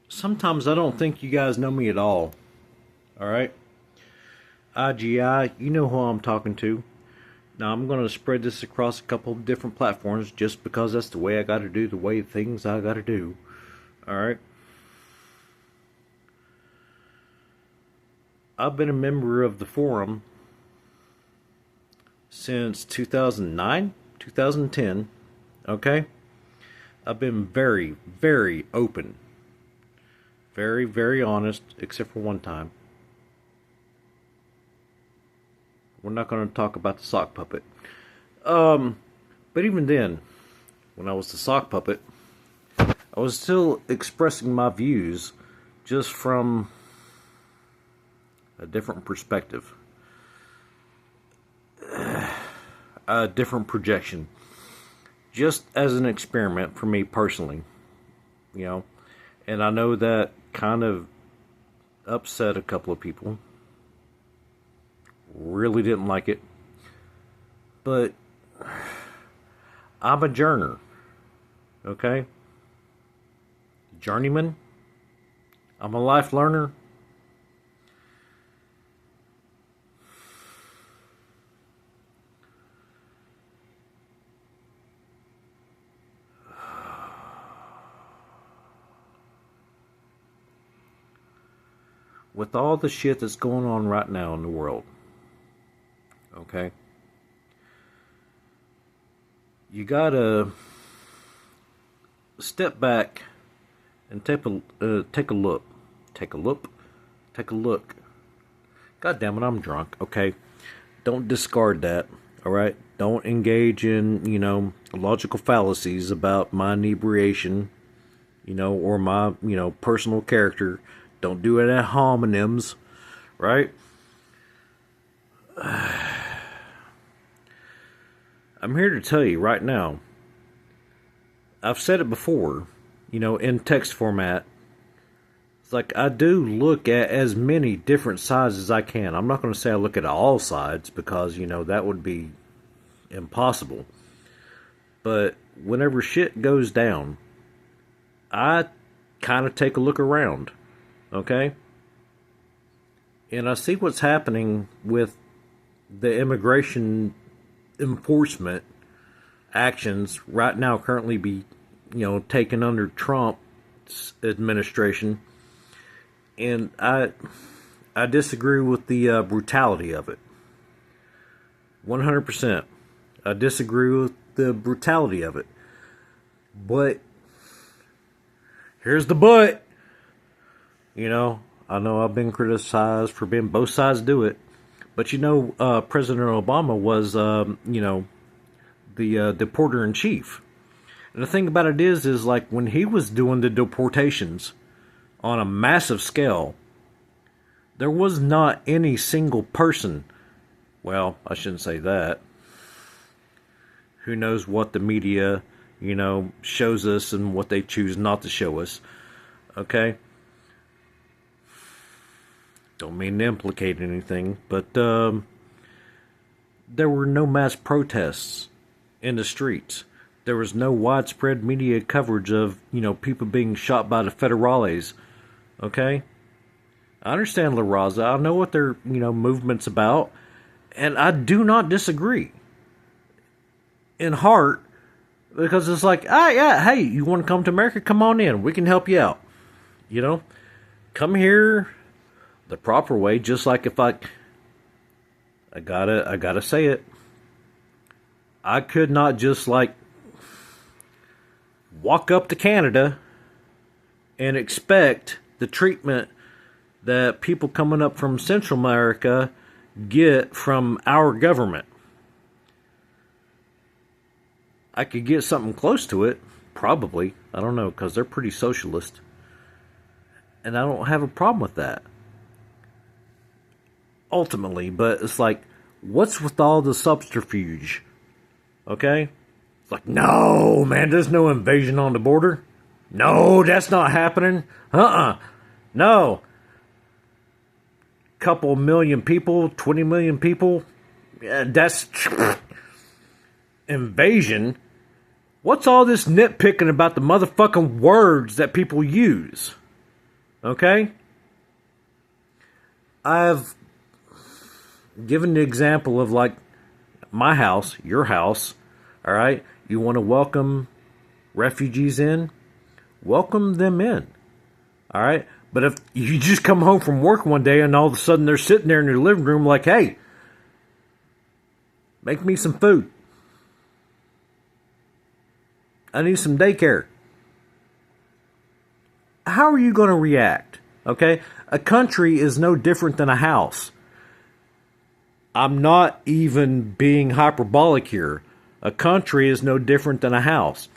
Sometimes I don't think you guys know me at all. Alright? IGI, you know who I'm talking to. Now I'm going to spread this across a couple of different platforms just because that's the way I got to do the way things I got to do. Alright? I've been a member of the forum since 2009, 2010. Okay? I've been very, very open. Very, very honest, except for one time. We're not going to talk about the sock puppet. But even then, when I was the sock puppet, I was still expressing my views just from a different perspective. A different projection. Just as an experiment for me personally. You know, and I know that kind of upset a couple of people. Really didn't like it. But I'm a journer. Okay? Journeyman. I'm a life learner. With all the shit that's going on right now in the world, okay, you gotta step back and take a look. Take a look. Take a look. God damn it, I'm drunk. Okay, don't discard that. All right, don't engage in logical fallacies about my inebriation, or my personal character. Don't do it at homonyms, right? I'm here to tell you right now. I've said it before, in text format. It's like I do look at as many different sides as I can. I'm not going to say I look at all sides because, that would be impossible. But whenever shit goes down, I kind of take a look around. Okay? And I see what's happening with the immigration enforcement actions right now currently be, taken under Trump's administration. And I disagree with the brutality of it. 100%. I disagree with the brutality of it. But here's the but. I know I've been criticized for being both sides do it. But President Obama was, the deporter-in-chief. And the thing about it is like when he was doing the deportations on a massive scale, there was not any single person. Well, I shouldn't say that. Who knows what the media, shows us and what they choose not to show us. Okay? Don't mean to implicate anything, but there were no mass protests in the streets. There was no widespread media coverage of, people being shot by the federales. Okay? I understand La Raza. I know what their, movement's about. And I do not disagree. In heart, because it's like, yeah, hey, you want to come to America? Come on in. We can help you out. Come here the proper way, just like if I gotta say it. I could not just walk up to Canada and expect the treatment that people coming up from Central America get from our government. I could get something close to it, probably. I don't know, because they're pretty socialist. And I don't have a problem with that. Ultimately, but it's like, what's with all the subterfuge? Okay? It's like, no, man, there's no invasion on the border. No, that's not happening. No. Couple million people, 20 million people. Yeah, that's invasion. What's all this nitpicking about the motherfucking words that people use? Okay? I've given the example of like my house, your house, alright? You want to welcome refugees in? Welcome them in. Alright? But if you just come home from work one day and all of a sudden they're sitting there in your living room like, hey, make me some food. I need some daycare. How are you going to react? Okay? A country is no different than a house. I'm not even being hyperbolic here. A country is no different than a house.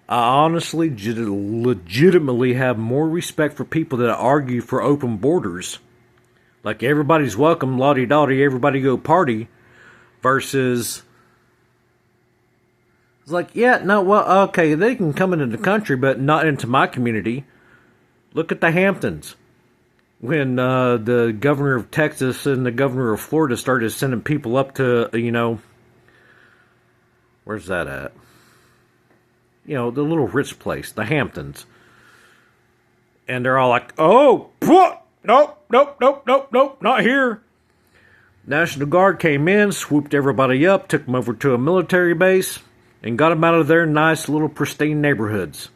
I honestly, legitimately have more respect for people that argue for open borders. Like everybody's welcome, la-di-da-di, everybody go party. Versus, it's like, yeah, no, well, okay, they can come into the country, but not into my community. Look at the Hamptons. When the governor of Texas and the governor of Florida started sending people up to, where's that at? The little rich place, the Hamptons. And they're all like, oh, nope, not here. National Guard came in, swooped everybody up, took them over to a military base, and got them out of their nice little pristine neighborhoods.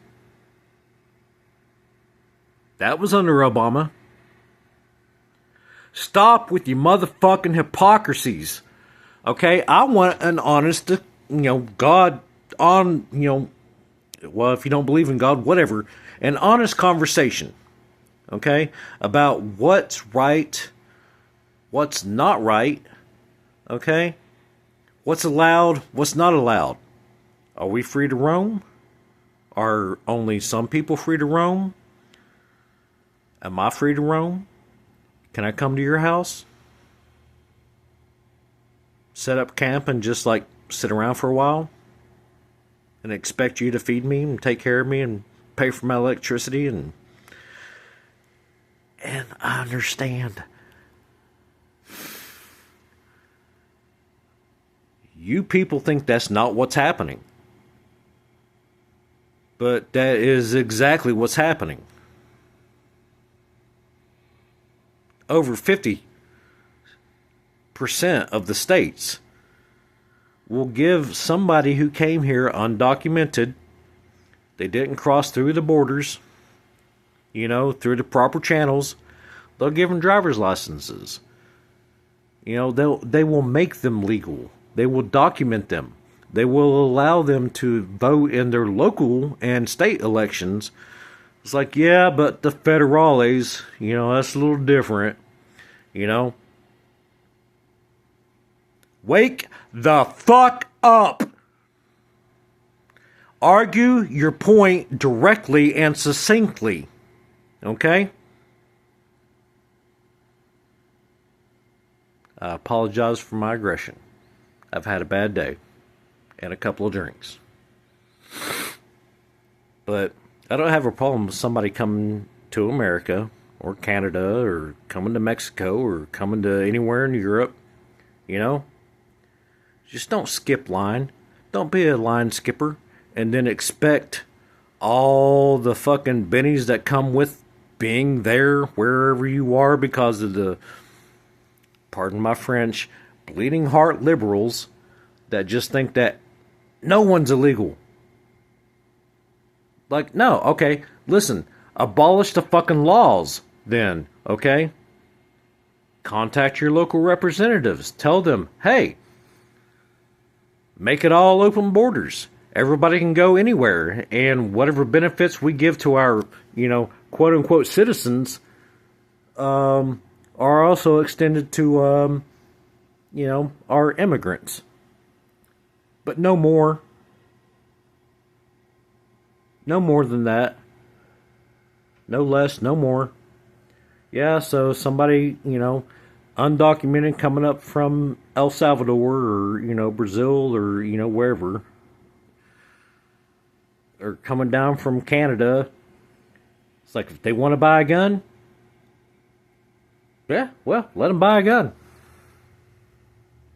That was under Obama. Stop with your motherfucking hypocrisies. Okay? I want an honest, God on, well, if you don't believe in God, whatever, an honest conversation, okay, about what's right, what's not right, okay, what's allowed, what's not allowed. Are we free to roam? Are only some people free to roam? Am I free to roam? Can I come to your house? Set up camp and just like sit around for a while? And expect you to feed me and take care of me and pay for my electricity and I understand. You people think that's not what's happening. But that is exactly what's happening. Over 50% of the states will give somebody who came here undocumented, they didn't cross through the borders, through the proper channels, they'll give them driver's licenses. They will make them legal. They will document them. They will allow them to vote in their local and state elections. It's like, yeah, but the federales, that's a little different, Wake the fuck up. Argue your point directly and succinctly. Okay? I apologize for my aggression. I've had a bad day and a couple of drinks. But I don't have a problem with somebody coming to America or Canada or coming to Mexico or coming to anywhere in Europe. Just don't skip line. Don't be a line skipper and then expect all the fucking bennies that come with being there wherever you are because of the, pardon my French, bleeding heart liberals that just think that no one's illegal. Like, no, okay, listen, abolish the fucking laws then, okay? Contact your local representatives. Tell them, hey, make it all open borders. Everybody can go anywhere. And whatever benefits we give to our, quote-unquote citizens are also extended to, our immigrants. But no more. No more than that. No less, no more. Yeah, so somebody, undocumented coming up from El Salvador or, Brazil or, wherever. Or coming down from Canada. It's like, if they want to buy a gun, yeah, well, let them buy a gun.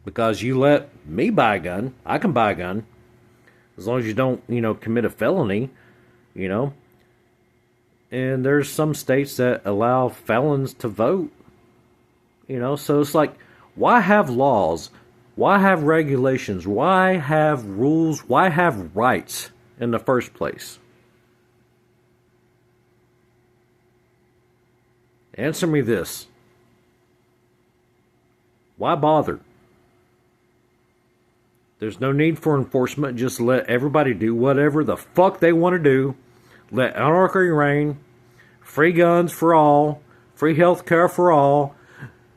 Because you let me buy a gun, I can buy a gun. as long as you don't, commit a felony, you know. And there's some states that allow felons to vote, so it's like, why have laws? Why have regulations? Why have rules? Why have rights in the first place? Answer me this. Why bother? There's no need for enforcement. Just let everybody do whatever the fuck they want to do. Let anarchy reign. Free guns for all. Free health care for all.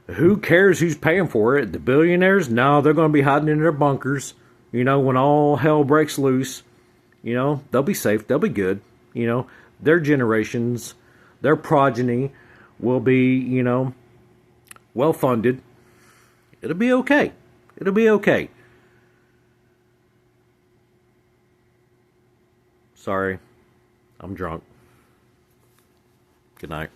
Who cares who's paying for it? The billionaires? No, they're going to be hiding in their bunkers. When all hell breaks loose. They'll be safe. They'll be good. Their generations, their progeny will be, well funded. It'll be okay. It'll be okay. Sorry. I'm drunk. Good night.